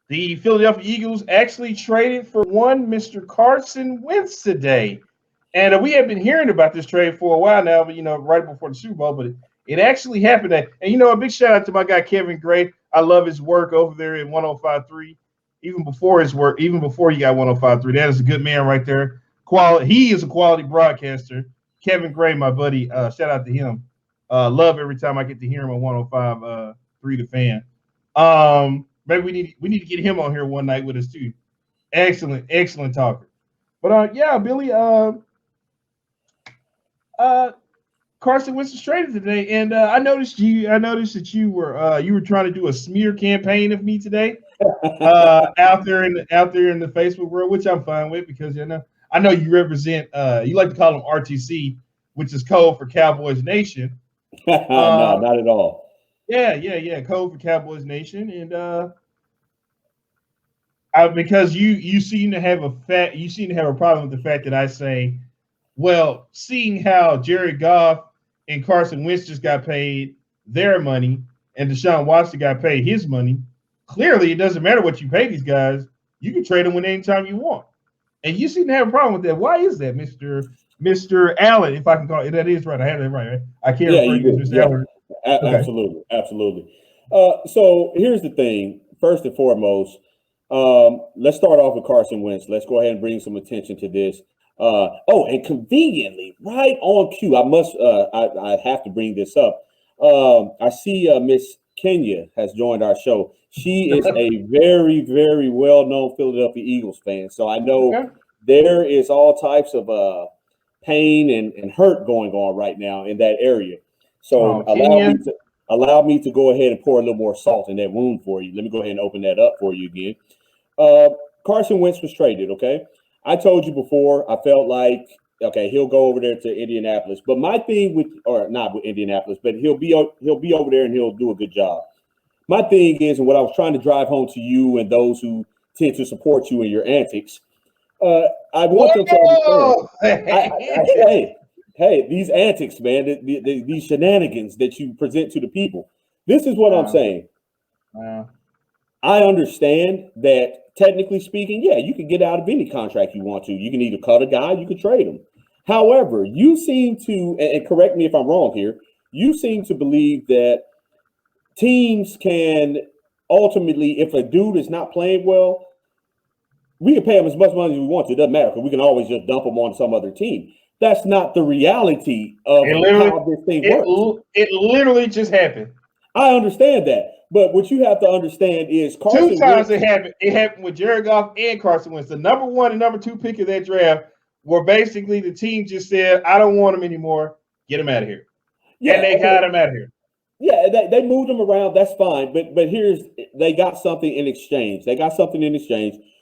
the Philadelphia Eagles actually traded for one Mr. Carson Wentz today. And we have been hearing about this trade for a while now, but right before the Super Bowl, but it actually happened. And a big shout out to my guy Kevin Gray. I love his work over there at 105.3. Even before his work, even before he got 105.3, that is a good man right there. He is a quality broadcaster. Kevin Gray, my buddy, shout out to him. Love every time I get to hear him on 105.3 The Fan. Maybe we need to get him on here one night with us too. Excellent talker. But yeah, Billy, Carson Wentz was traded today, and I noticed that you were trying to do a smear campaign of me today, out there in the Facebook world, which I'm fine with because I know you represent you like to call them RTC, which is code for Cowboys Nation. No, not at all. Yeah, code for Cowboys Nation, and because you seem to have a problem with the fact that I say, well, seeing how Jared Goff and Carson Wentz just got paid their money and Deshaun Watson got paid his money, clearly it doesn't matter what you pay these guys. You can trade them anytime you want. And you seem to have a problem with that. Why is that, Mr. Allen, if I can call it? That is right. I had that right. I can't refer you to Mr. Allen. Okay. Absolutely. So here's the thing. First and foremost, let's start off with Carson Wentz. Let's go ahead and bring some attention to this. And conveniently, right on cue, I have to bring this up. I see Miss Kenya has joined our show. She is a very, very well-known Philadelphia Eagles fan. So I know there is all types of pain and hurt going on right now in that area. So allow me to go ahead and pour a little more salt in that wound for you. Let me go ahead and open that up for you again. Carson Wentz was traded, okay? I told you before, I felt like, okay, he'll go over there to Indianapolis. But my thing not with Indianapolis, but he'll be over there and he'll do a good job. My thing is, and what I was trying to drive home to you and those who tend to support you in your antics, I want them to understand. Hey, these antics, man, these shenanigans that you present to the people. This is what I'm saying. I understand that technically speaking, yeah, you can get out of any contract you want to. You can either cut a guy, you can trade him. However, you seem to, and correct me if I'm wrong here, you seem to believe that teams can ultimately, if a dude is not playing well, we can pay him as much money as we want to. It doesn't matter because we can always just dump him on some other team. That's not the reality of how this thing works. It literally just happened. I understand that. But what you have to understand is Carson Two times Wentz, it happened. It happened with Jared Goff and Carson Wentz. The number 1 and number 2 pick of that draft were basically the team just said, I don't want him anymore. Get him out of here. Yeah, and they got him out of here. Yeah, they moved him around. That's fine. But they got something in exchange.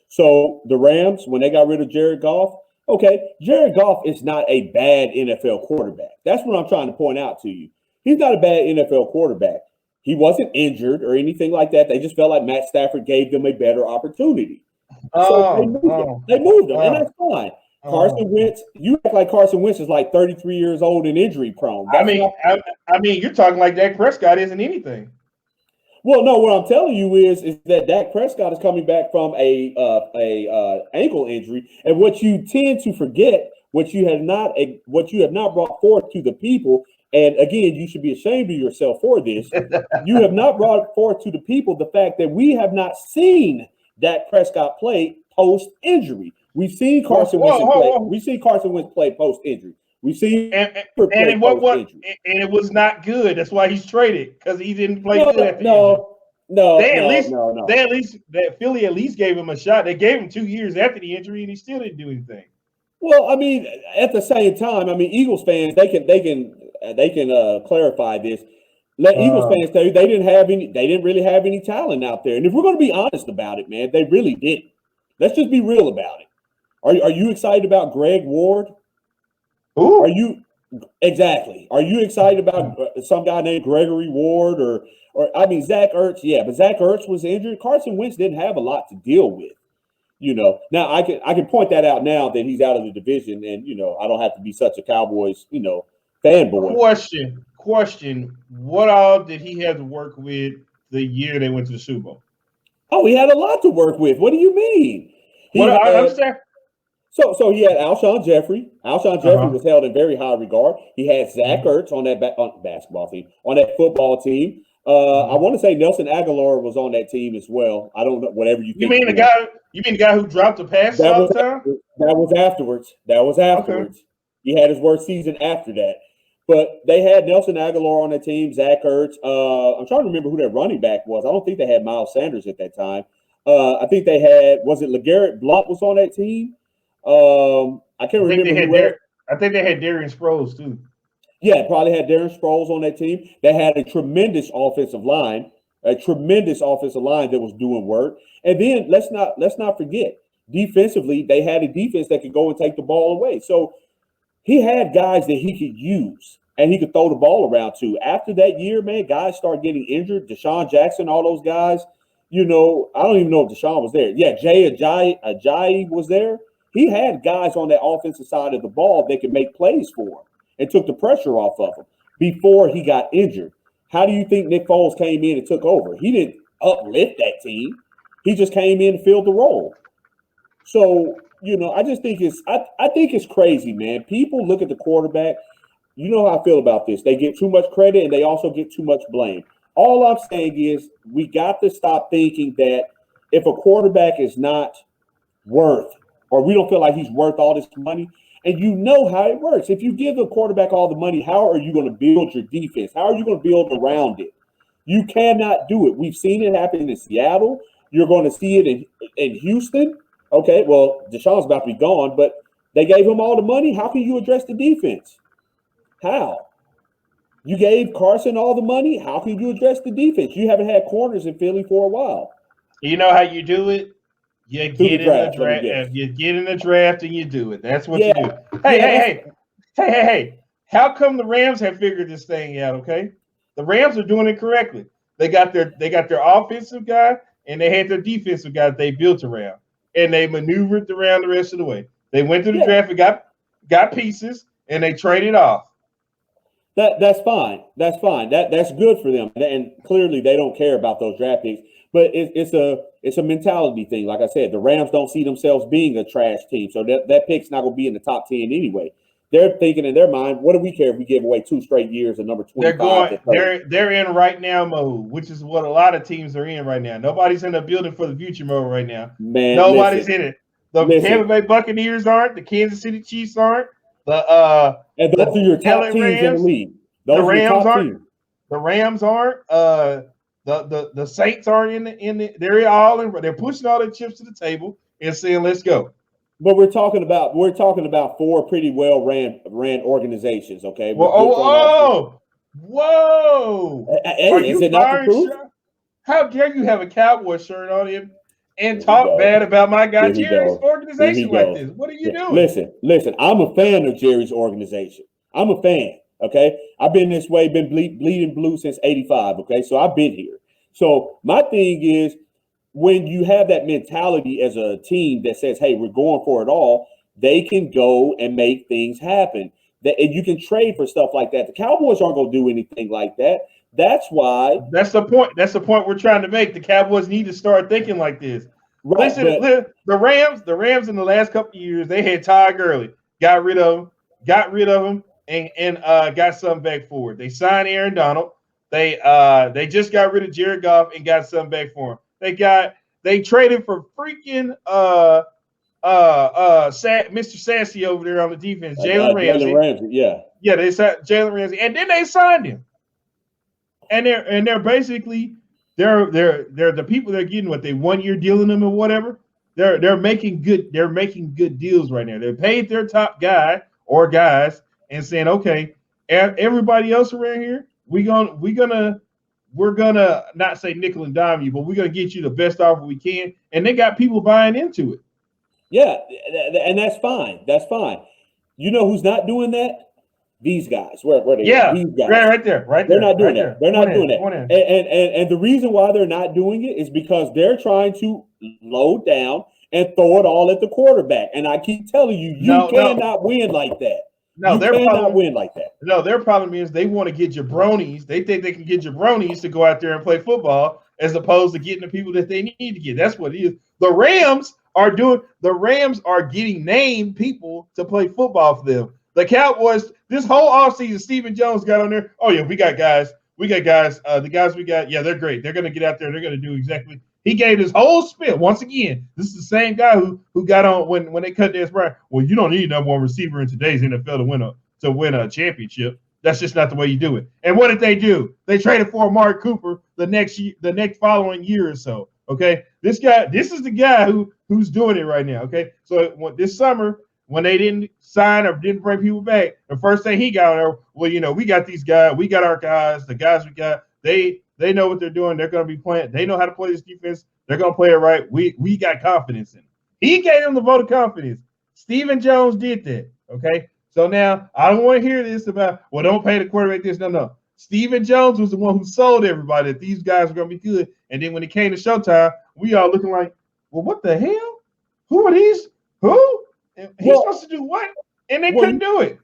So the Rams, when they got rid of Jared Goff, okay, Jared Goff is not a bad NFL quarterback. That's what I'm trying to point out to you. He's not a bad NFL quarterback. He wasn't injured or anything like that. They just felt like Matt Stafford gave them a better opportunity. So they moved him, and that's fine. Carson Wentz, you act like Carson Wentz is like 33 years old and injury prone. I mean, you're talking like Dak Prescott isn't anything. Well, no, what I'm telling you is that Dak Prescott is coming back from a ankle injury, and what you tend to forget, what you have not brought forth to the people. And again, you should be ashamed of yourself for this. You have not brought forth to the people the fact that we have not seen Dak Prescott play post-injury. We've seen Carson Wentz play. We've seen Carson Wentz play post-injury. We've seen it was not good. That's why he's traded because he didn't play good at the injury. Philly at least gave him a shot. They gave him 2 years after the injury, and he still didn't do anything. Well, I mean, at the same time, I mean, Eagles fans they can clarify this. Let Eagles fans tell you they didn't really have any talent out there. And if we're going to be honest about it, man, they really didn't. Let's just be real about it. Are you excited about Greg Ward? Who? Are you excited about some guy named Gregory Ward or I mean Zach Ertz? Yeah, but Zach Ertz was injured. Carson Wentz didn't have a lot to deal with. Now I can point that out now that he's out of the division, and I don't have to be such a Cowboys fanboy. question, what all did he have to work with the year they went to the Super Bowl? Oh, he had a lot to work with. What do you mean? I understand. So he had Alshon Jeffrey. Alshon Jeffrey was held in very high regard. He had Zach Ertz on that basketball team, on that football team. I want to say Nelson Aguilar was on that team as well. I don't know, whatever you think. You mean the guy who dropped the pass all the time? That was afterwards. Okay. He had his worst season after that. But they had Nelson Aguilar on that team, Zach Ertz. I'm trying to remember who their running back was. I don't think they had Miles Sanders at that time. I think they had, was it LeGarrette Blount was on that team? I can't remember. I think they had Darian Sproles too. Yeah, probably had Darren Sproles on that team. They had a tremendous offensive line that was doing work. And then let's not forget, defensively, they had a defense that could go and take the ball away. So he had guys that he could use and he could throw the ball around to. After that year, man, guys started getting injured. Deshaun Jackson, all those guys. I don't even know if Deshaun was there. Yeah, Jay Ajayi was there. He had guys on that offensive side of the ball that could make plays for him and took the pressure off of him before he got injured. How do you think Nick Foles came in and took over? He didn't uplift that team. He just came in and filled the role. So, I just think I think it's crazy, man. People look at the quarterback. You know how I feel about this. They get too much credit and they also get too much blame. All I'm saying is we got to stop thinking that if a quarterback is not worth, or we don't feel like he's worth all this money, and you know how it works. If you give the quarterback all the money, how are you going to build your defense? How are you going to build around it? You cannot do it. We've seen it happen in Seattle. You're going to see it in Houston. Okay, well, Deshaun's about to be gone, but they gave him all the money. How can you address the defense? How? You gave Carson all the money. How can you address the defense? You haven't had corners in Philly for a while. You know how you do it? You get in the draft. You get in the draft and you do it. That's what you do. Hey. How come the Rams have figured this thing out? Okay, the Rams are doing it correctly. They got their offensive guy and they had their defensive guy that they built around, and they maneuvered around the rest of the way. They went to the draft and got pieces, and they traded off. That's fine. That's fine. That's good for them. And clearly they don't care about those draft picks. But it's a mentality thing. Like I said, the Rams don't see themselves being a trash team. So that pick's not going to be in the top 10 anyway. They're thinking in their mind, what do we care if we give away 2 straight years of number 25? They're in right now mode, which is what a lot of teams are in right now. Nobody's in the building for the future mode right now. Man, nobody's in it. The Tampa Bay Buccaneers aren't. The Kansas City Chiefs aren't. And those are your top teams in the league. The Rams aren't. The Rams aren't. The Saints aren't in the. They're all in. They're pushing all their chips to the table and saying, "Let's go." But we're talking about 4 pretty well ran organizations. Okay. Whoa! Are you is not the truth? How dare you have a Cowboy shirt on him and talk bad about my guy Jerry's organization like this? What are you doing? Listen. I'm a fan of Jerry's organization. I'm a fan. Okay, I've been this way, been bleeding blue since '85. Okay, so I've been here. So my thing is, when you have that mentality as a team that says, "Hey, we're going for it all," they can go and make things happen. And you can trade for stuff like that. The Cowboys aren't going to do anything like that. That's why. That's the point. That's the point we're trying to make. The Cowboys need to start thinking like this. Right, listen, the Rams in the last couple of years, they had Todd Gurley, got rid of him. And got something back for it. They signed Aaron Donald. They just got rid of Jared Goff and got something back for him. They traded for freaking Mr. Sassy over there on the defense, Jalen Ramsey. Yeah, they signed Jalen Ramsey, and then they signed him. And they're basically they're the people that are getting what they 1 year dealing them or whatever. They're making good deals right now. They paid their top guy or guys. And saying, okay, everybody else around here, we're gonna not say nickel and dime you, but we're gonna get you the best offer we can. And they got people buying into it. Yeah, and that's fine. That's fine. You know who's not doing that? These guys. Where are they? Yeah, these guys. Right there. They're not doing that. They're not doing that. And the reason why they're not doing it is because they're trying to load down and throw it all at the quarterback. And I keep telling you, you cannot win like that. No, You their cannot problem, win like that. No, their problem is they want to get jabronis. They think they can get jabronis to go out there and play football as opposed to getting the people that they need to get. That's what it is. The Rams are getting named people to play football for them. The Cowboys, this whole offseason, Stephen Jones got on there. Oh, yeah, we got guys. The guys we got, yeah, they're great. They're going to get out there. They're going to do exactly. He gave his whole spiel. Once again, this is the same guy who got on when they cut Dez Bryant. Well, you don't need number one receiver in today's NFL to win a championship. That's just not the way you do it. And what did they do? They traded for Amari Cooper the next following year or so. Okay, this is the guy who's doing it right now. Okay, so this summer when they didn't sign or didn't bring people back, the first thing he got there, well, we got these guys, we got our guys, the guys we got, they know what they're doing. They're going to be playing. They know how to play this defense. They're going to play it right. We got confidence in it. He gave them the vote of confidence. Stephen Jones did that. Okay. So now I don't want to hear this about, well, don't pay the quarterback this. No. Stephen Jones was the one who sold everybody that these guys were going to be good. And then when it came to showtime, we all looking like, well, what the hell? Who are these? Who? He's supposed to do what? And they couldn't do it.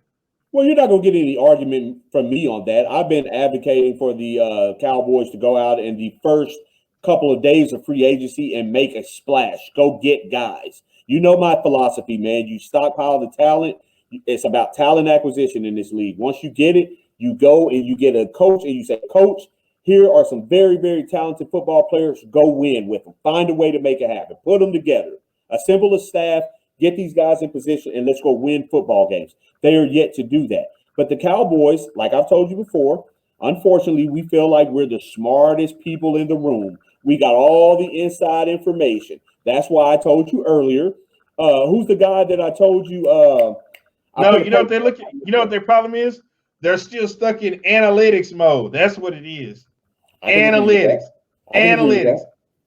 Well, you're not going to get any argument from me on that. I've been advocating for the Cowboys to go out in the first couple of days of free agency and make a splash. Go get guys. You know my philosophy, man. You stockpile the talent. It's about talent acquisition in this league. Once you get it, you go and you get a coach and you say, Coach, here are some very, very talented football players. Go win with them. Find a way to make it happen. Put them together. Assemble a staff. Get these guys in position and let's go win football games. They are yet to do that. But the Cowboys, like I've told you before, unfortunately, we feel like we're the smartest people in the room. We got all the inside information. That's why I told you earlier. Who's the guy that I told you? No, you know what they're looking. You know what their problem is? They're still stuck in analytics mode. That's what it is. Analytics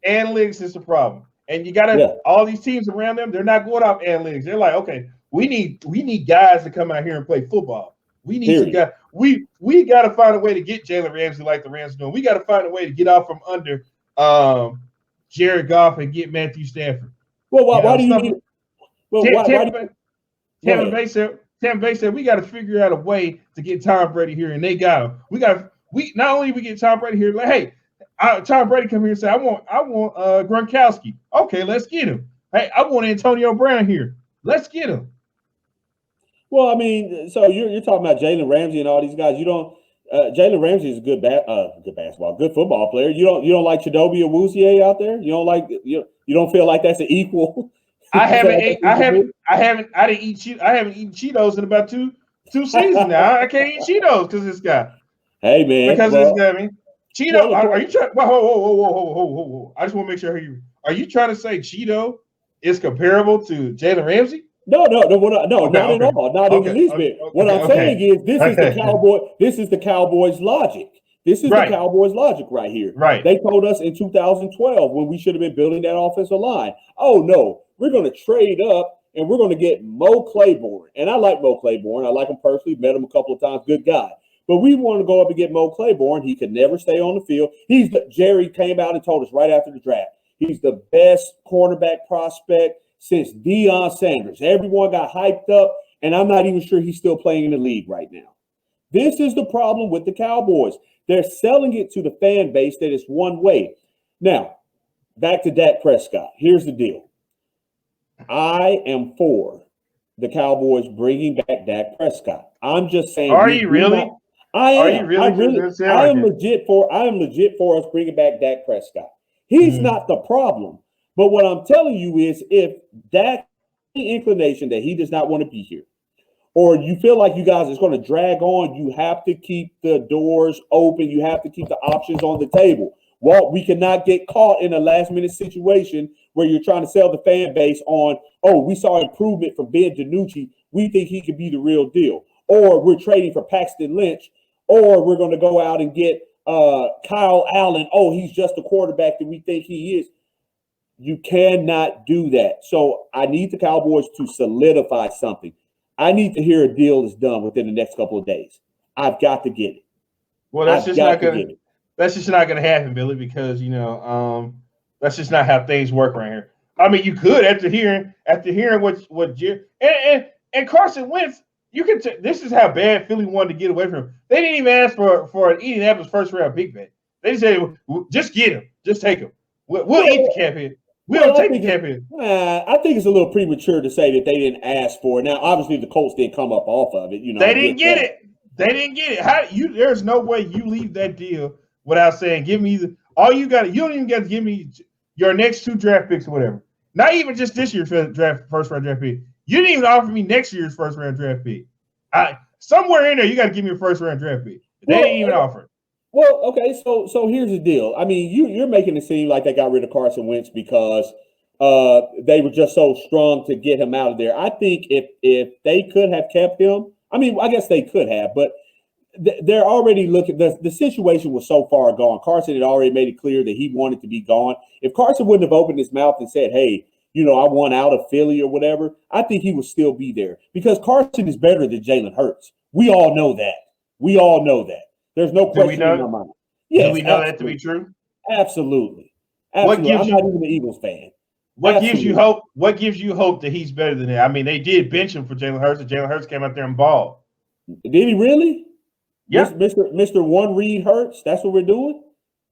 is the problem. And you got all these teams around them. They're not going off analytics. They're like, okay, we need guys to come out here and play football. We need some guys. We got to find a way to get Jalen Ramsey like the Rams doing. We got to find a way to get off from under Jared Goff and get Matthew Stafford. Well, why do you need? Well, Tampa Bay said we got to figure out a way to get Tom Brady here, and they got him. We not only we get Tom Brady here, like, hey, Tom Brady come here and say, I want Gronkowski. Okay, let's get him. Hey, I want Antonio Brown here. Let's get him. Well, I mean, so you're talking about Jalen Ramsey and all these guys. You don't. Jalen Ramsey is a good football player. You don't like Chidobe Awuzie out there. You don't like you don't feel like that's an equal. I haven't eaten Cheetos in about two seasons now. I can't eat Cheetos because this guy. Hey man, because this guy. I mean, Cheeto. Are you trying? Whoa! I just want to make sure are you trying to say Cheeto is comparable to Jalen Ramsey? No, not at all. Not in the least bit. What I'm saying is this is the Cowboy. This is the Cowboys' logic. This is the Cowboys' logic right here. Right. They told us in 2012 when we should have been building that offensive line. Oh no, we're going to trade up and we're going to get Mo Claiborne. And I like Mo Claiborne. I like him personally. Met him a couple of times. Good guy. But we want to go up and get Mo Claiborne. He could never stay on the field. Jerry came out and told us right after the draft. He's the best cornerback prospect since Deion Sanders. Everyone got hyped up, and I'm not even sure he's still playing in the league right now. This is the problem with the Cowboys. They're selling it to the fan base that it's one way. Now, back to Dak Prescott. Here's the deal. I am for the Cowboys bringing back Dak Prescott. I'm just saying. Are you really? I am. I am legit for us bringing back Dak Prescott. He's not the problem. But what I'm telling you is if Dak the inclination that he does not want to be here, or you feel like you guys it's going to drag on, you have to keep the doors open. You have to keep the options on the table. Well, we cannot get caught in a last-minute situation where you're trying to sell the fan base on, oh, we saw improvement from Ben DiNucci. We think he could be the real deal. Or we're trading for Paxton Lynch, or we're going to go out and get Kyle Allen. Oh, he's just the quarterback that we think he is. You cannot do that. So I need the Cowboys to solidify something. I need to hear a deal is done within the next couple of days. I've got to get it. Well, that's just not going to happen, Billy, because that's just not how things work around here. I mean, you could after hearing what Jerry and Carson Wentz. This is how bad Philly wanted to get away from him. They didn't even ask for an Indianapolis first round pick bet. They just said, just get him, just take him. We'll eat the cap hit. We'll take the cap hit. I think it's a little premature to say that they didn't ask for it. Now, obviously, the Colts didn't come up off of it. They didn't get it. They didn't get it. There's no way you leave that deal without saying, give me all you got. You don't even get to give me your next 2 draft picks or whatever. Not even just this year's first round draft pick. You didn't even offer me next year's first round draft pick. Somewhere in there, you got to give me a first round draft pick. They didn't even offer it. Well, okay, so here's the deal. I mean, you're making it seem like they got rid of Carson Wentz because they were just so strong to get him out of there. I think if they could have kept him, I mean, I guess they could have, but they're already looking. The situation was so far gone. Carson had already made it clear that he wanted to be gone. If Carson wouldn't have opened his mouth and said, hey, I want out of Philly or whatever, I think he would still be there because Carson is better than Jalen Hurts. We all know that. There's no question in my mind. Yes, do we know that to be true? Absolutely. I'm not even an Eagles fan. What gives you hope? What gives you hope that he's better than that? I mean, they did bench him for Jalen Hurts, and Jalen Hurts came out there and balled. Did he really? Yeah. Mr. One Reed Hurts. That's what we're doing.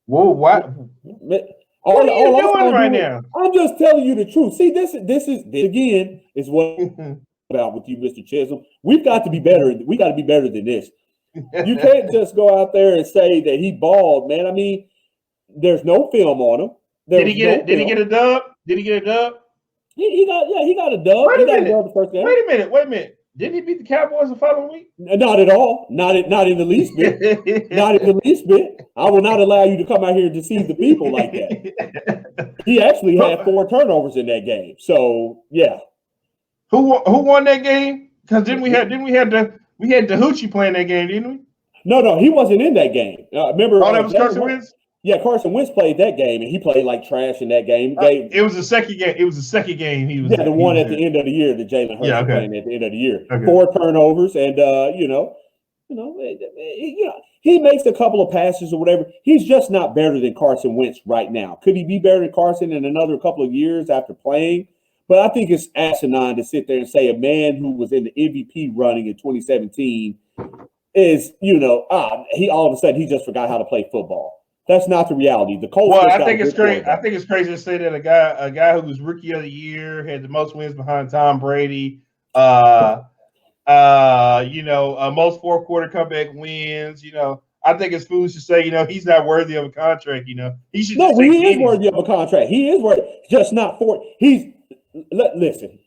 Whoa, what? What are you doing right now? I'm just telling you the truth. See, this again is what about with you, Mr. Chisholm. We've got to be better. We got to be better than this. You can't just go out there and say that he balled, man. I mean, there's no film on him. Did he get a dub? Did he get a dub? He got a dub. Wait a minute. The first game. Wait a minute. Didn't he beat the Cowboys the following week? Not at all. Not in the least bit. Not in the least bit. I will not allow you to come out here and deceive the people like that. He actually had 4 turnovers in that game. So yeah. Who won that game? Because we had the Hoochie playing that game, didn't we? No, he wasn't in that game. Remember? That was Carson Wentz. Yeah, Carson Wentz played that game, and he played like trash in that game. It was the second game. It was the second game. He was the one at the end of the year that Jalen Hurts was playing at the end of the year. Okay. 4 turnovers, and he makes a couple of passes or whatever. He's just not better than Carson Wentz right now. Could he be better than Carson in another couple of years after playing? But I think it's asinine to sit there and say a man who was in the MVP running in 2017 is, he all of a sudden he just forgot how to play football. That's not the reality. The Colts. Well, I think it's crazy. I think it's crazy to say that a guy who was rookie of the year had the most wins behind Tom Brady. Most 4-quarter comeback wins. I think it's foolish to say, he's not worthy of a contract. He should. No, he is worthy of a contract. He is worthy, just not for. Listen.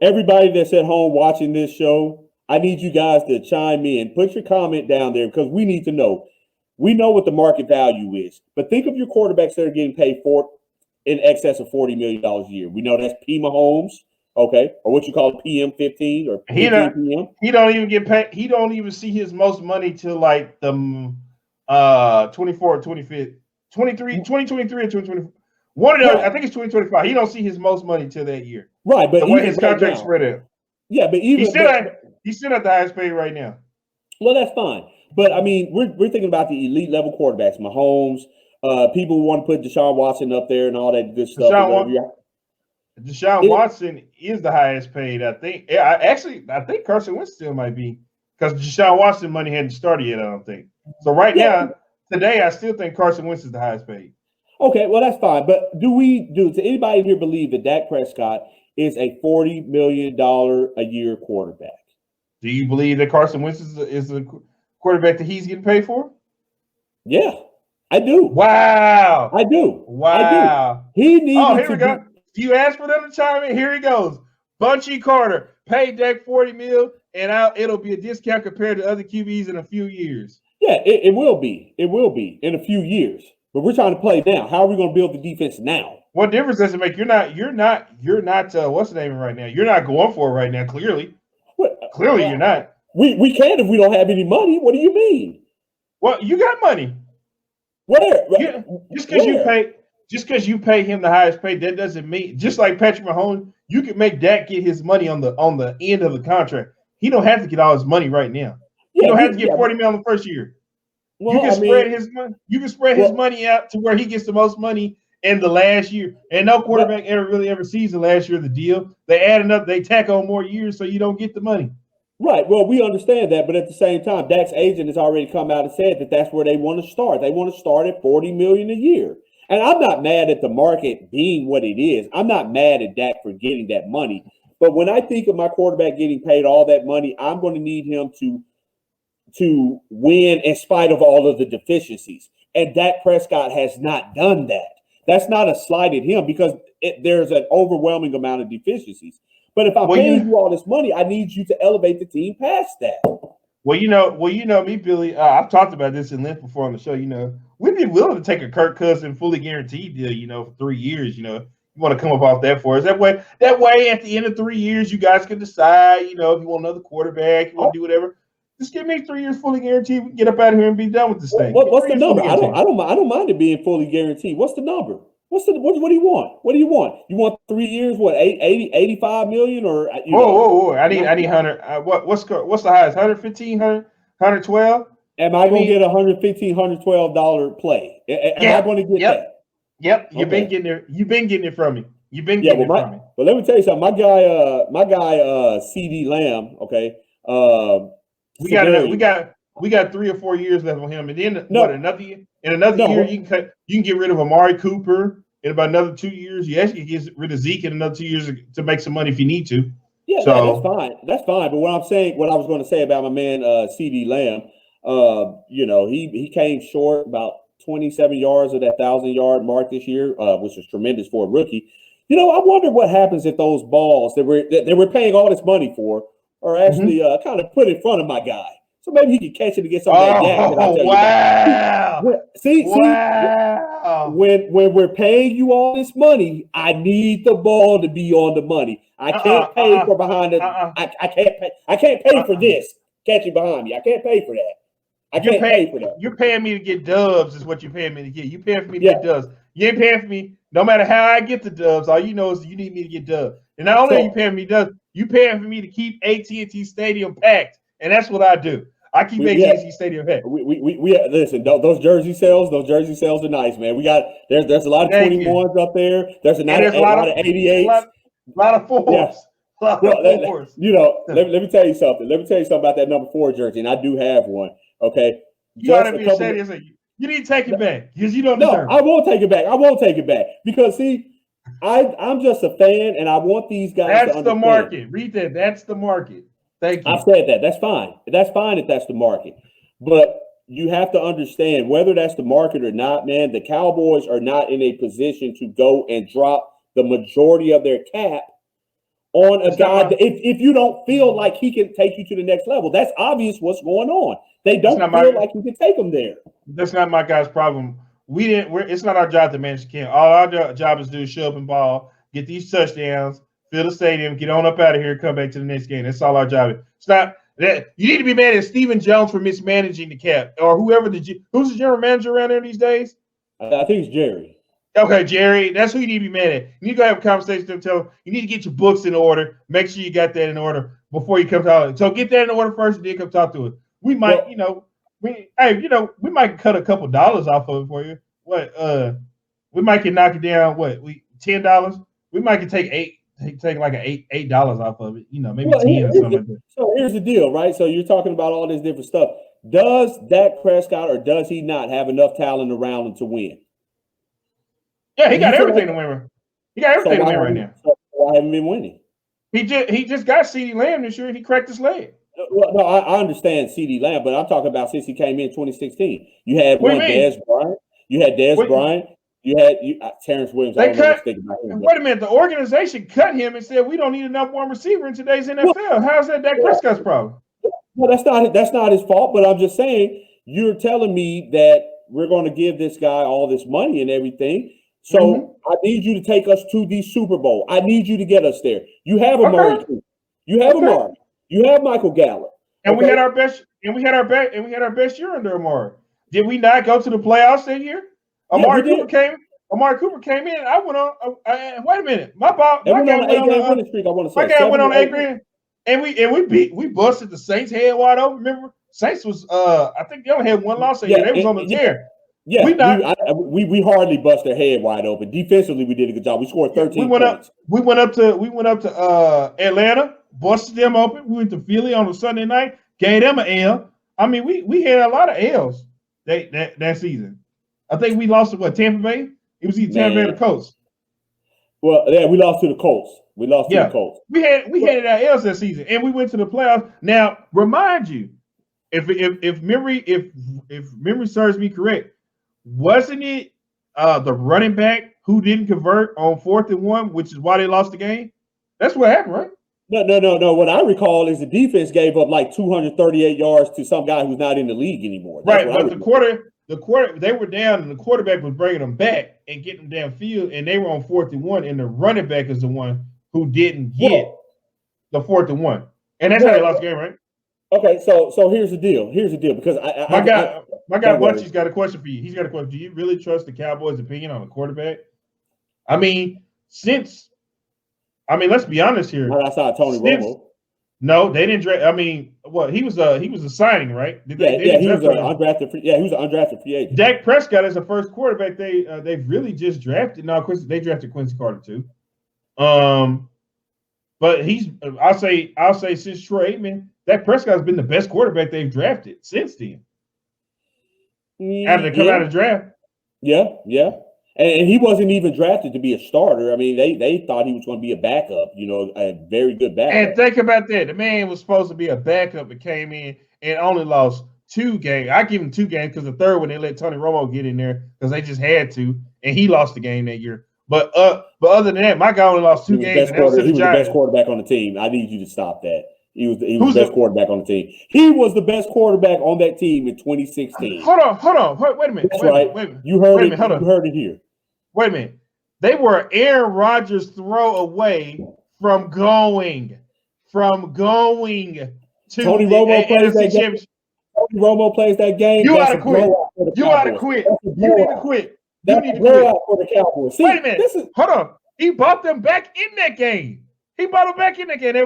Everybody that's at home watching this show, I need you guys to chime in. Put your comment down there because we need to know. We know what the market value is, but think of your quarterbacks that are getting paid for in excess of $40 million a year. We know that's P. Mahomes, okay, or what you call PM15 or PM. He don't even get paid. He don't even see his most money till like the 24, 25, 23, 2023 or 2024. One of those, I think it's 2025. He don't see his most money till that year. Right, but the way his contract spread out. Yeah, but even he's still at the highest paid right now. Well, that's fine. But I mean, we're thinking about the elite level quarterbacks, Mahomes. People want to put Deshaun Watson up there and all that good stuff. Deshaun Watson is the highest paid. I think. I think Carson Wentz still might be because Deshaun Watson money hadn't started yet. I don't think so. Right now, today, I still think Carson Wentz is the highest paid. Okay, well that's fine. But does anybody here believe that Dak Prescott is a $40 million a year quarterback? Do you believe that Carson Wentz is the quarterback that he's getting paid for? Yeah, I do. Wow. I do. Wow. He needs. Here we go. You asked for them to chime in. Here he goes. Bunchy Carter, pay Dak $40 million, and it'll be a discount compared to other QBs in a few years. Yeah, it will be. It will be in a few years. But we're trying to play now. How are we going to build the defense now? What difference does it make? You're not. What's the name right now? You're not going for it right now. Clearly, you're not. We can if we don't have any money. What do you mean? Well, you got money. Where? Just because you pay him the highest pay, that doesn't mean. Just like Patrick Mahomes, you can make Dak get his money on the end of the contract. He don't have to get all his money right now. He don't have to get $40 million the first year. Well, you can spread his money. You can spread his money out to where he gets the most money in the last year. And no quarterback ever sees the last year of the deal. They add up, they tack on more years so you don't get the money. Right. Well, we understand that, but at the same time, Dak's agent has already come out and said that that's where they want to start. They want to start at $40 million a year. And I'm not mad at the market being what it is. I'm not mad at Dak for getting that money. But when I think of my quarterback getting paid all that money, I'm going to need him to win in spite of all of the deficiencies. And Dak Prescott has not done that. That's not a slight at him because there's an overwhelming amount of deficiencies. But if I'm paying you all this money, I need you to elevate the team past that. Well, you know me, Billy. I've talked about this in length before on the show. We'd be willing to take a Kirk Cousins fully guaranteed deal. For 3 years. You want to come up off that for us. That way, at the end of 3 years, you guys can decide. If you want another quarterback, you want to do whatever. Just give me 3 years fully guaranteed. We can get up out of here and be done with this thing. What's the number? I don't mind it being fully guaranteed. What's the number? What do you want? What do you want? You want 3 years? What, 85 million or? Whoa! I need 100. What's the highest? 115, 112. Am I going to get $115, $112 play? Am I going to get that? Yep. You've been getting it. You've been getting it from me. You've been getting it from me. Well, let me tell you something. My guy, CD Lamb. Okay. We got 3 or 4 years left on him, and then another year. In another year, you can get rid of Amari Cooper. In about another 2 years, you actually get rid of Zeke in another 2 years to make some money if you need to. Yeah, that's fine. That's fine. But what I was going to say about my man CD Lamb, he came short about 27 yards of that 1,000-yard mark this year, which was tremendous for a rookie. I wonder what happens if those balls that we're paying all this money for are actually kind of put in front of my guy. So maybe he can catch it to get some of that yak that I tell you about. See, when we're paying you all this money, I need the ball to be on the money. I can't pay for behind it. I can't pay for this catching behind me. I can't pay for that. I can't pay for that. You're paying me to get dubs is what you're paying me to get. You're paying for me to get dubs. You ain't paying for me. No matter how I get the dubs, all you know is you need me to get dubs. And not only are you paying me dubs, you paying for me to keep AT&T Stadium packed. And that's what I do. I keep AT&T Stadium packed. We listen. Those jersey sales are nice, man. We got there's a lot of 21s up there. There's a lot of 88s. A lot of 4s. Yeah. Let me tell you something. Let me tell you something about that number 4 jersey, and I do have one. Okay, you gotta be ashamed. You need to take it back because you don't deserve it. I won't take it back. I won't take it back because see, I'm just a fan, and I want these guys. That's the market. Read that. That's the market. Thank you. I said that. That's fine. That's fine if that's the market. But you have to understand whether that's the market or not, man. The Cowboys are not in a position to go and drop the majority of their cap on a guy. If you don't feel like he can take you to the next level, that's obvious what's going on. They don't feel like you can take them there. That's not my guy's problem. It's not our job to manage the camp. All our job is to do is show up and ball, get these touchdowns, fill the stadium, get on up out of here, come back to the next game. That's all our job is. It's not that you need to be mad at Stephen Jones for mismanaging the cap or whoever who's the general manager around there these days? I think it's Jerry. Okay, Jerry, that's who you need to be mad at. You need to go have a conversation with them. Tell them you need to get your books in order. Make sure you got that in order before you come talk. So get that in order first, and then come talk to us. We might, we might cut a couple dollars off of it for you. We might can knock it down. $10? We might can take like $8 off of it. Maybe 10 or something like that. So here's the deal, right? So you're talking about all this different stuff. Does Dak Prescott or does he not have enough talent around him to win? Yeah, he got everything to win. He got everything to win right now. So why haven't been winning? He just got CeeDee Lamb this year and he cracked his leg. Well, no, I understand CeeDee Lamb, but I'm talking about since he came in 2016. You had Dez Bryant. You had Dez Bryant. You had Terrence Williams. They cut. Wait a minute. The organization cut him and said we don't need enough one receiver in today's NFL. How's that Dak Prescott's problem? Well, that's not his fault. But I'm just saying you're telling me that we're going to give this guy all this money and everything. So I need you to take us to the Super Bowl. I need you to get us there. You have Amari. You have Amari. You have Michael Gallup. And we had our best. And we had our best year under Amari. Did we not go to the playoffs that year? Amari Cooper came in. I went on. Wait a minute. My guy went on an 8-game winning streak. My guy went on 8 grand, and we busted the Saints head wide open. Remember, Saints was I think they only had one loss that year. They was on the tear. Yeah, we hardly bust their head wide open. Defensively, we did a good job. We scored 13 points. We went up to Atlanta. busted them open. We went to Philly on a Sunday night, gave them an L. I mean, we had a lot of L's that season. I think we lost to what, Tampa Bay? It was either Tampa Bay or the Colts. Well, yeah, we lost to the Colts. We lost to the Colts. We had our L's that season, and we went to the playoffs. Now, remind you, if memory serves me correct, wasn't it the running back who didn't convert on 4th and 1, which is why they lost the game? That's what happened, right? No. What I recall is the defense gave up like 238 yards to some guy who's not in the league anymore. That's right, but the quarter they were down, and the quarterback was bringing them back and getting them downfield, and they were on 4th and 1, and the running back is the one who didn't get the 4th and 1, and that's how they lost the game, right? Okay, so here's the deal. Because my guy Bunchy's got a question for you. He's got a question. Do you really trust the Cowboys' opinion on the quarterback? I mean, let's be honest here. I saw Tony Romo. No, they didn't draft. I mean, what he was a signing, right? He was an undrafted free. Yeah, he was an undrafted free agent. Dak Prescott is the first quarterback they've really just drafted. Now, of course, they drafted Quincy Carter too. But I'll say since Troy Aikman, Dak Prescott's been the best quarterback they've drafted since then. After they come out of the draft. Yeah. And he wasn't even drafted to be a starter. I mean, they thought he was going to be a backup, a very good backup. And think about that. The man was supposed to be a backup and came in and only lost 2 games. I give him 2 games because the third one they let Tony Romo get in there because they just had to, and he lost the game that year. But other than that, my guy only lost 2 games. He was the best quarterback on the team. I need you to stop that. He was the best quarterback on the team. He was the best quarterback on that team in 2016. Hold on. Wait a minute. That's right. Wait a minute. You heard it. You heard it here. Wait a minute. They were Aaron Rodgers' throw away from going to Tony Romo plays that game. Tony Romo plays that game. You ought to quit. You ought to quit. You need to quit. You need to quit for the Cowboys. See, wait a minute. Hold on. He brought them back in that game. They were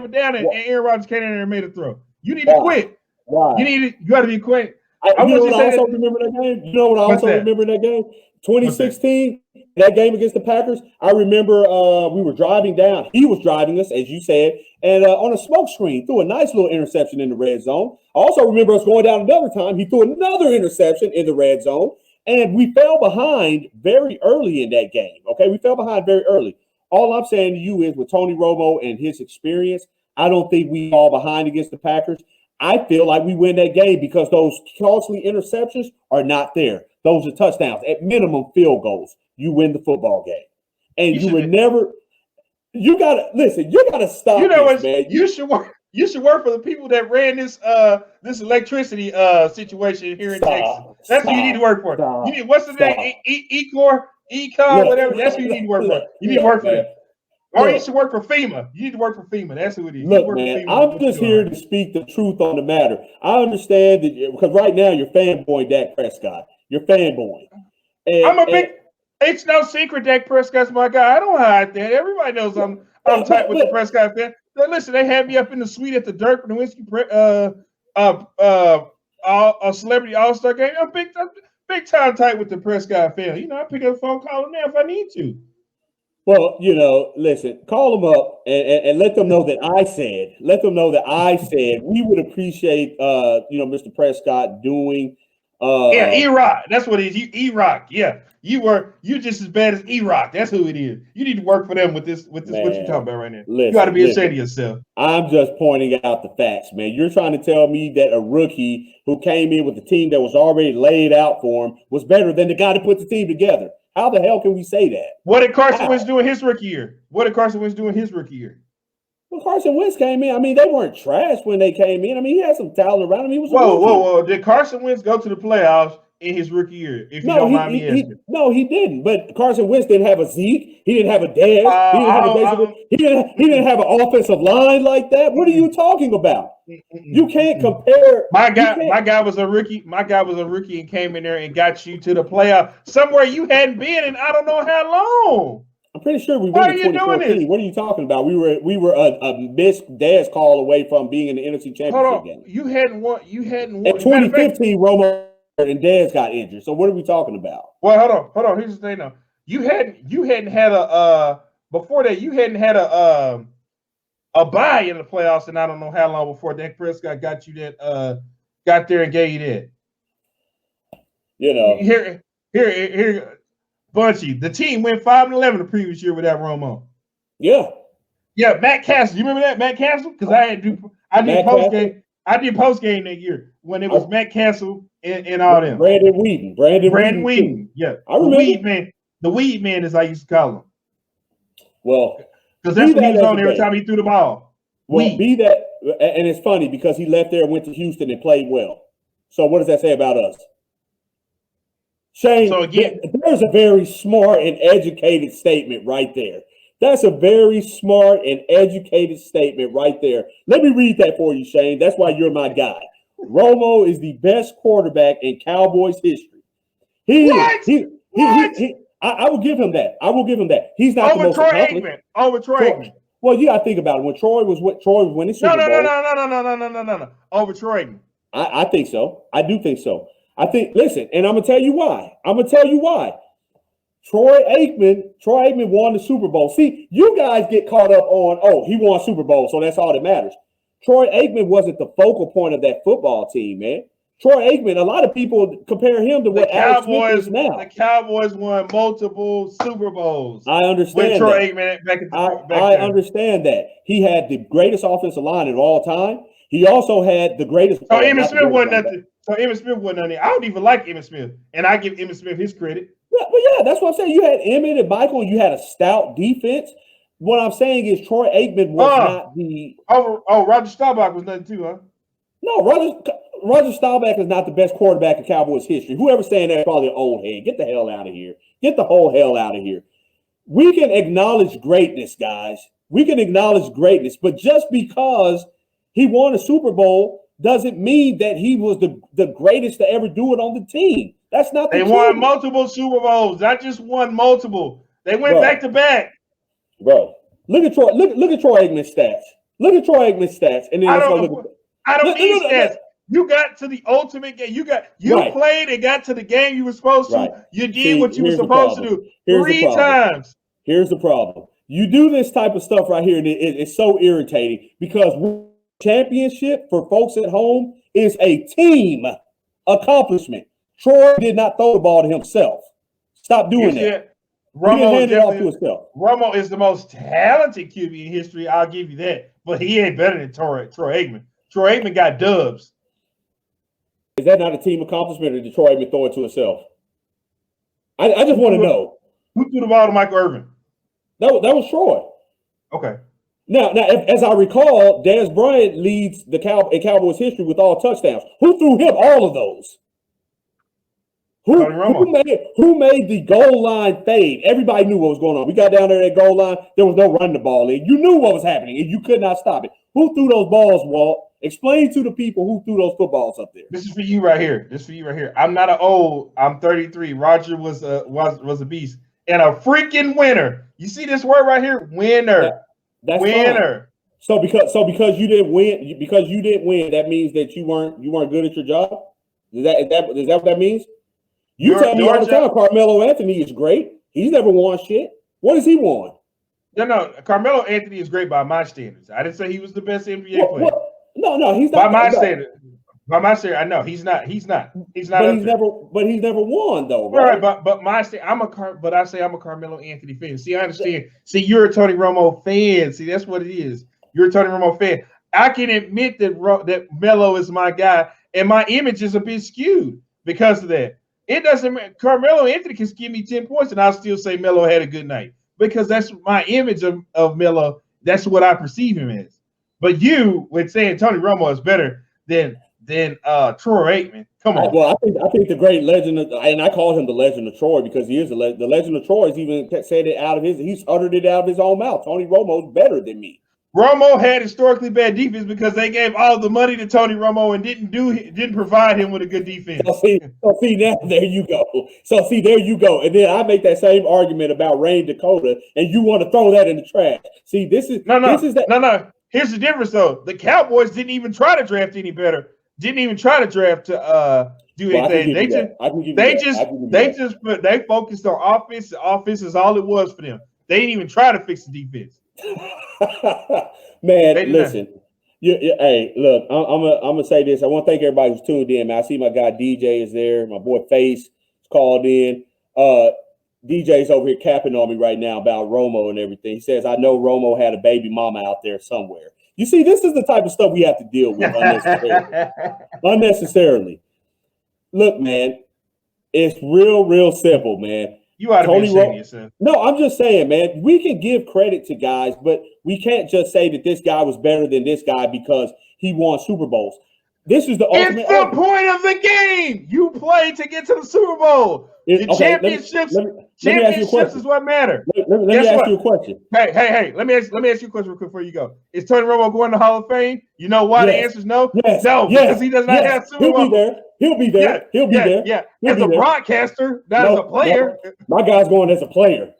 down and Aaron Rodgers came in there and made a throw. You need to quit. Why? You got to be quiet. You know what I also remember in that game? You know what I also remember in that game? 2016, that game against the Packers. I remember we were driving down. He was driving us, as you said, and on a smoke screen, threw a nice little interception in the red zone. I also remember us going down another time. He threw another interception in the red zone, and we fell behind very early in that game. Okay, we fell behind very early. All I'm saying to you is with Tony Romo and his experience, I don't think we fall behind against the Packers. I feel like we win that game because those costly interceptions are not there. Those are touchdowns. At minimum, field goals. You win the football game. And you would never – you got to – listen, you got to stop this, man. You should work for the people that ran this electricity situation here in Texas. That's who you need to work for. You need – what's the name? Econ, whatever. That's who you need to work for. You need to work for them. Or you should work for FEMA. You need to work for FEMA. That's who it is. Look, man, I'm just here to speak the truth on the matter. I understand that because right now you're fanboying Dak Prescott. You're fanboying. It's no secret Dak Prescott's my guy. I don't hide that. Everybody knows I'm tight with the Prescott fan. Now, listen, they had me up in the suite at the Dirk Nowitzki a celebrity all-star game. I'm big time tight with the Prescott fan. I pick up the phone, call him now if I need to. Well, listen, call them up and let them know that I said. Let them know that I said we would appreciate, Mr. Prescott doing. E-Rock. That's what it is. E-Rock. Yeah, you're just as bad as E-Rock. That's who it is. You need to work for them with this. Man, what you're talking about right now. You got to be ashamed of yourself. I'm just pointing out the facts, man. You're trying to tell me that a rookie who came in with a team that was already laid out for him was better than the guy that put the team together. How the hell can we say that? What did Carson Wentz do in his rookie year? Well, Carson Wentz came in. I mean, they weren't trash when they came in. I mean, he had some talent around him. He was whoa. Did Carson Wentz go to the playoffs in his rookie year? If you don't mind me asking. No, he didn't. But Carson Wentz didn't have a Zeke. He didn't have a Dez. He didn't have an offensive line like that. What are you talking about? You can't compare. My guy was a rookie. My guy was a rookie and came in there and got you to the playoff somewhere you hadn't been in I don't know how long. I'm pretty sure we were in 2014. What are you talking about? We were a missed Dez call away from being in the NFC Championship game. You hadn't won. In 2015, Romo and Dez got injured. So what are we talking about? Well, hold on. Here's the thing now. You hadn't had a before that. You hadn't had a a bye in the playoffs, and I don't know how long before Dak Prescott got you that got there and gave you that. You know, here, Bunchy. The team went 5-11 the previous year without Romo. Yeah. Yeah, Matt Castle. You remember that Matt Castle? Because I did post game. I did post game that year when it was Matt Castle and all them. Brandon Whedon. Yeah, I remember. The Weed Man, as I used to call him. Well, because that's what he was on every time he threw the ball. Well, be that, and it's funny because he left there and went to Houston and played well. So what does that say about us? Shane, so again, there's a very smart and educated statement right there. That's a very smart and educated statement right there. Let me read that for you, Shane. That's why you're my guy. Romo is the best quarterback in Cowboys history. I will give him that. He's not the most accomplished. Over Troy Aikman. Well, you got to think about it. When Troy was winning Super Bowl. No. Over Troy Aikman. I think so. I do think so. Listen, and I'm gonna tell you why. Troy Aikman won the Super Bowl. See, you guys get caught up on, he won Super Bowl, so that's all that matters. Troy Aikman wasn't the focal point of that football team, man. Troy Aikman, a lot of people compare him to what Alex Smith is now. The Cowboys won multiple Super Bowls. I understand Troy Aikman back I understand that. He had the greatest offensive line of all time. He also had the greatest. So Emmitt Smith wasn't nothing. I don't even like Emmitt Smith, and I give Emmitt Smith his credit. Yeah, that's what I'm saying. You had Emmitt and Michael, and you had a stout defense. What I'm saying is Troy Aikman was not the. Roger Staubach was nothing too, huh? No, Roger Staubach is not the best quarterback in Cowboys history. Whoever's saying that is probably an old head. Get the hell out of here. Get the whole hell out of here. We can acknowledge greatness, guys. We can acknowledge greatness, but just because he won a Super Bowl doesn't mean that he was the greatest to ever do it on the team. That's not the They won multiple Super Bowls, not just one, multiple. They went back to back. Bro, look at Troy Aikman's stats. And then I don't need stats. You got to the ultimate game. You played and got to the game you were supposed to. Right. You did what you were supposed to do three times. Here's the problem. You do this type of stuff right here, and it's so irritating because championship for folks at home is a team accomplishment. Troy did not throw the ball to himself. Stop doing that. Romo is the most talented QB in history. I'll give you that. But he ain't better than Troy Aikman. Troy Aikman got dubs. Is that not a team accomplishment, or did Troy Aikman throw it to himself? I just want to know. Who threw the ball to Michael Irvin? That was Troy. Okay. Now, as I recall, Dez Bryant leads in Cowboys history with all touchdowns. Who threw him all of those? Who made the goal line fade? Everybody knew what was going on. We got down there at goal line. There was no running the ball in. You knew what was happening, and you could not stop it. Who threw those balls, Walt? Explain to the people who threw those footballs up there. This is for you right here. I'm not I'm 33. Roger was a beast and a freaking winner. You see this word right here? Winner. That's winner. Fine. So because you didn't win, that means that you weren't good at your job? Is that what that means? You tell me all the time Carmelo Anthony is great. He's never won shit. What has he won? No. Carmelo Anthony is great by my standards. I didn't say he was the best NBA player. No, he's not. By my standard, I know he's not. He's not. But he's never won though. Right, but my standard, I'm a Carmelo Anthony fan. See, I understand. See, you're a Tony Romo fan. See, that's what it is. You're a Tony Romo fan. I can admit that Melo is my guy, and my image is a bit skewed because of that. It doesn't matter. Carmelo Anthony can give me 10 points, and I'll still say Melo had a good night because that's my image of Melo. That's what I perceive him as. But you, with saying Tony Romo is better than Troy Aikman, come on. Well, I think the great legend, and I call him the legend of Troy because he is the legend of Troy. He's even said it he's uttered it out of his own mouth. Tony Romo's better than me. Romo had historically bad defense because they gave all the money to Tony Romo and didn't provide him with a good defense. So see now there you go. There you go. And then I make that same argument about Rain Dakota, and you want to throw that in the trash. See, this is no. Here's the difference though. The Cowboys didn't even try to draft any better. Didn't even try to draft to do anything. They focused on offense. Offense is all it was for them. They didn't even try to fix the defense. Man, They did listen. Hey, look, I'm gonna say this. I want to thank everybody who's tuned in. Man, I see my guy DJ is there. My boy Face is called in. DJ's over here capping on me right now about Romo and everything. He says, I know Romo had a baby mama out there somewhere. You see, this is the type of stuff we have to deal with unnecessarily. Look, man, it's real simple, man. You ought to be ashamed of yourself. No, I'm just saying, man, we can give credit to guys, but we can't just say that this guy was better than this guy because he won Super Bowls. This is the ultimate. It's the point of the game. You play to get to the Super Bowl. Championships is what matter. Let me ask you a question. Hey. Let me ask you a question real quick before you go. Is Tony Romo going to Hall of Fame? You know why the answer is no? Yes. No, because he does not have Super Bowl. He'll be there. Yeah. As a broadcaster, not as a player. No. My guy's going as a player.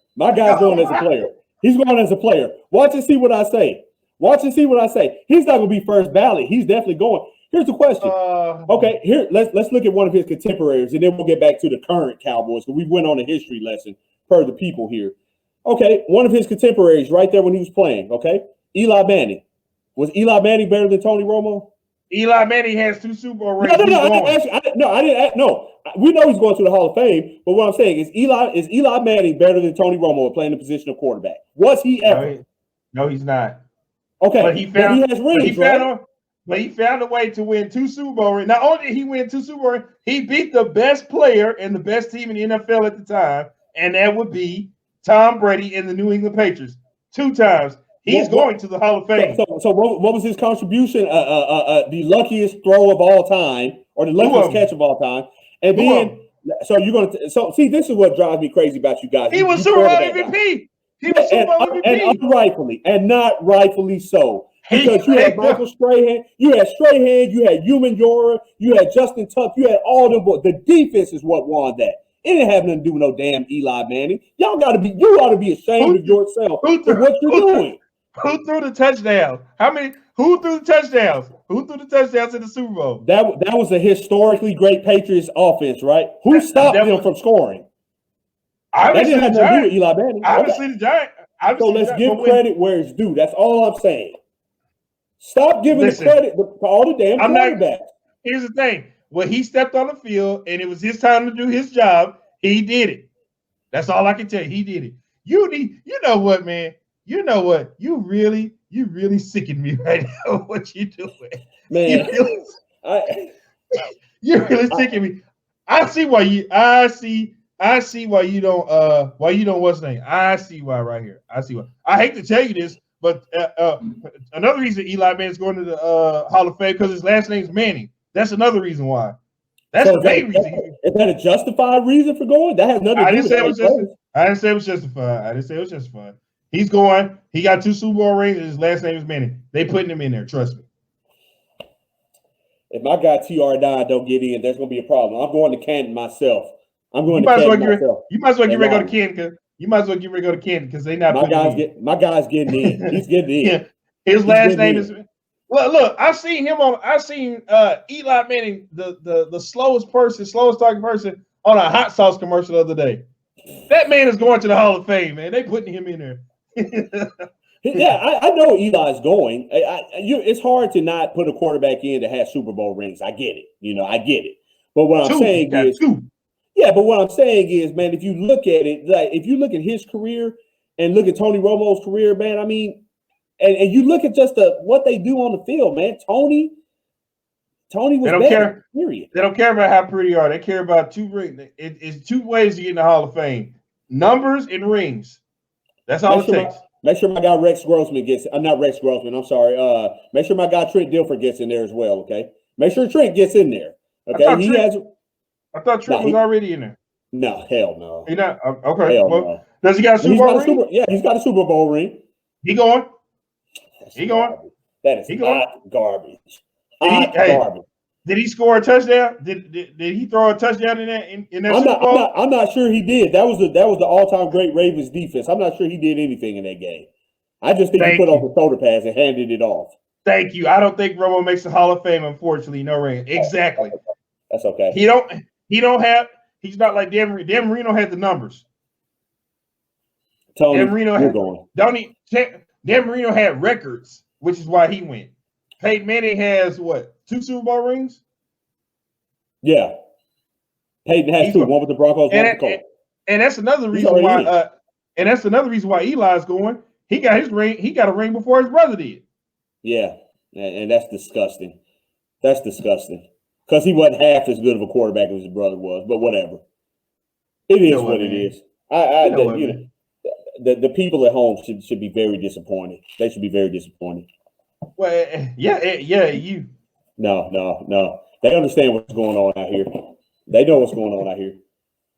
He's going as a player. Watch and see what I say. He's not going to be first ballot. He's definitely going. Here's the question. Okay, here let's look at one of his contemporaries, and then we'll get back to the current Cowboys. Because we went on a history lesson per the people here. Okay, one of his contemporaries right there when he was playing. Okay, Eli Manning. Was Eli Manning better than Tony Romo? Eli Manning has 2 Super Bowl rings. No. We know he's going to the Hall of Fame, but what I'm saying is Eli Manning better than Tony Romo at playing the position of quarterback? Was he ever? No, he's not. Okay, but he has rings, But he found a way to win 2 Super Bowl rings. Not only did he win 2 Super Bowl rings, he beat the best player and the best team in the NFL at the time, and that would be Tom Brady and the New England Patriots. 2 times. He's going to the Hall of Fame. So what was his contribution? The luckiest throw of all time, or the luckiest catch of all time. And then, see, this is what drives me crazy about you guys. He was Super Bowl MVP. He was Super Bowl MVP. And not rightfully so. Because you had Michael Strahan, you had Human Yora, you had Justin Tuck, you had all them boys. The defense is what won that. It didn't have nothing to do with no damn Eli Manning. You ought to be ashamed of yourself for what you're doing. Who threw the touchdowns? Who threw the touchdowns? Who threw the touchdowns in the Super Bowl? That was a historically great Patriots offense, right? Who stopped them from scoring? That didn't have nothing to do with Eli Manning. Obviously the Giants. So let's give credit where it's due. That's all I'm saying. Stop giving the credit to all the damn quarterbacks. Here's the thing. When he stepped on the field and it was his time to do his job, he did it. That's all I can tell you. He did it. You know what, man? You know what? You really sicken me right now. What you doing, man? You're really sicken me. I see why you don't what's the name? I see why right here. I see why. I hate to tell you this, but another reason Eli Manning's going to the Hall of Fame because his last name's Manning. That's another reason why. That's the main reason. Is that a justified reason for going? That has nothing to do with it. I didn't say it was justified. He's going. He got 2 Super Bowl rings, and his last name is Manning. They putting him in there. Trust me. If my guy TR9 don't get in, there's going to be a problem. I'm going to Canton myself. You might as well get ready to go to Canton. You might as well get ready to go to Canton because they not. My guy's getting in. He's getting in. Yeah. His last name is. Well, look, I've seen Eli Manning, the slowest talking person on a hot sauce commercial the other day. That man is going to the Hall of Fame, man. They putting him in there. Yeah, I know Eli's going. It's hard to not put a quarterback in that has Super Bowl rings. I get it. I get it. But what I'm saying is, man, if you look at it, like if you look at his career and look at Tony Romo's career, man, I mean, and you look at just what they do on the field, man. Tony was better. Period. They don't care about how pretty you are. They care about 2 rings. It's 2 ways to get in the Hall of Fame: numbers and rings. That's all it takes. Make sure my guy Rex Grossman gets. I'm not Rex Grossman. I'm sorry. Make sure my guy Trent Dilfer gets in there as well. Okay. Make sure Trent gets in there. Okay. I thought Trent was already in there. No, hell no. He not okay. Hell well, no. Does he got a Super Bowl ring? He's got a Super Bowl ring. He going. That is garbage. Garbage. Did he score a touchdown? Did he throw a touchdown in that Super Bowl? I'm not sure he did. That was the all-time great Ravens defense. I'm not sure he did anything in that game. I just think he put off a shoulder pass and handed it off. Thank you. I don't think Romo makes the Hall of Fame, unfortunately. No ring. Exactly. That's okay. He's not like Dan Marino. Dan Marino had the numbers. Tony, Dan Marino you're going. Dan Marino had records, which is why he went. Peyton Manning has what, 2 Super Bowl rings? Yeah. Peyton has 2, one with the Broncos, one with the Colts. And that's another reason why. And that's another reason why Eli's going. He got his ring. He got a ring before his brother did. Yeah, and that's disgusting. That's disgusting because he wasn't half as good of a quarterback as his brother was. But whatever, it is what it is. The people at home should be very disappointed. They should be very disappointed. Well, you. No. They understand what's going on out here. They know what's going on out here.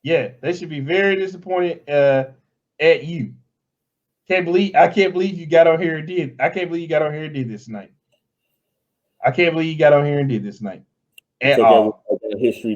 Yeah, they should be very disappointed at you. I can't believe you got on here and did. I can't believe you got on here and did this night. I can't believe you got on here and did this night at all. History